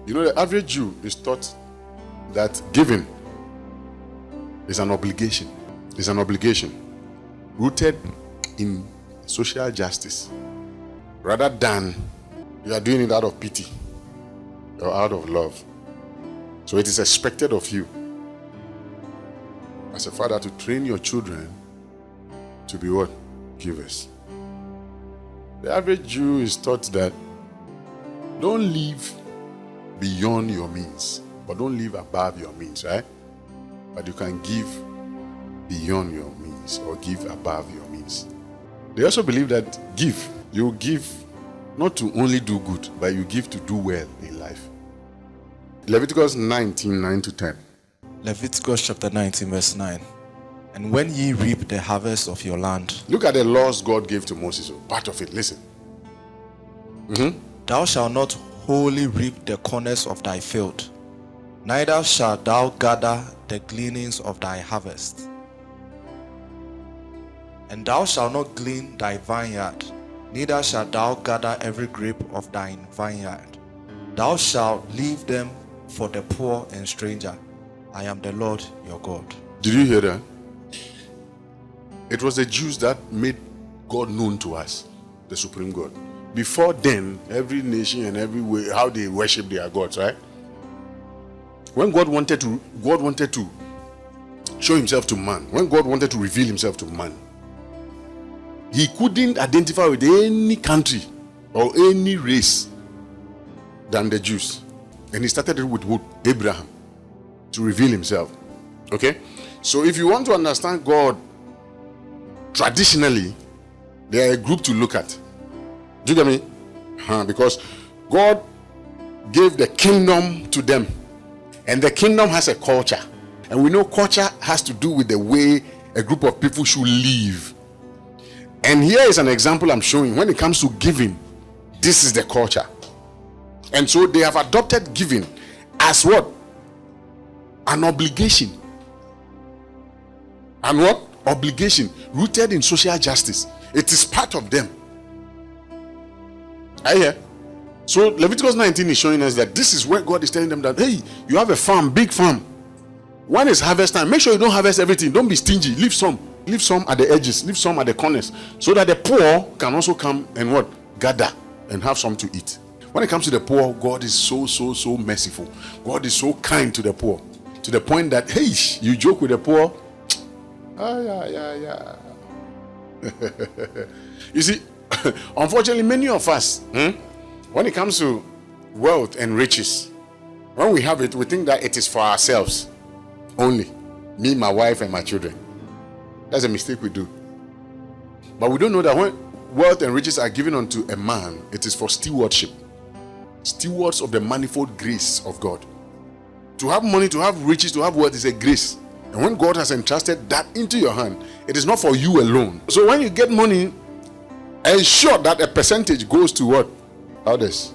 You know, the average Jew is taught that giving is an obligation. It's an obligation rooted in social justice, rather than you are doing it out of pity or out of love. So it is expected of you as a father to train your children to be what? Givers. The average Jew is taught that don't live beyond your means, but don't live above your means, right? But you can give beyond your means or give above your means. They also believe that you give not to only do good, but you give to do well in life. Leviticus 19, 9-10. Leviticus chapter 19 verse 9. And when ye reap the harvest of your land. Look at the laws God gave to Moses. Part of it, listen. Thou shalt not wholly reap the corners of thy field, neither shalt thou gather the gleanings of thy harvest. And thou shalt not glean thy vineyard, neither shalt thou gather every grape of thine vineyard. Thou shalt leave them for the poor and stranger. I am the Lord your God. Did you hear that? It was the Jews that made God known to us, the supreme God. Before then, every nation and every way, how they worship their gods, right? When God wanted to show himself to man, when God wanted to reveal himself to man, he couldn't identify with any country or any race than the Jews. And he started it with who? Abraham, to reveal himself. Okay? So if you want to understand God traditionally, they are a group to look at. Do you get me? Because God gave the kingdom to them. And the kingdom has a culture. And we know culture has to do with the way a group of people should live. And here is an example I'm showing. When it comes to giving, this is the culture. And so they have adopted giving as what? An obligation. And what? Obligation rooted in social justice. It is part of them. Are you here? So Leviticus 19 is showing us that this is where God is telling them that, hey, you have a farm, big farm. When it's harvest time, make sure you don't harvest everything. Don't be stingy. Leave some at the edges, leave some at the corners, so that the poor can also come and what? Gather and have some to eat. When it comes to the poor, God is so merciful. God is so kind to the poor, to the point that, hey, you joke with the poor. You see, unfortunately, many of us, when it comes to wealth and riches, when we have it, we think that it is for ourselves only. Me, my wife, and my children. That's a mistake we do. But we don't know that when wealth and riches are given unto a man, it is for stewardship. Stewards of the manifold grace of God. To have money, to have riches, to have wealth is a grace. And when God has entrusted that into your hand, it is not for you alone. So when you get money, ensure that a percentage goes to what? Others.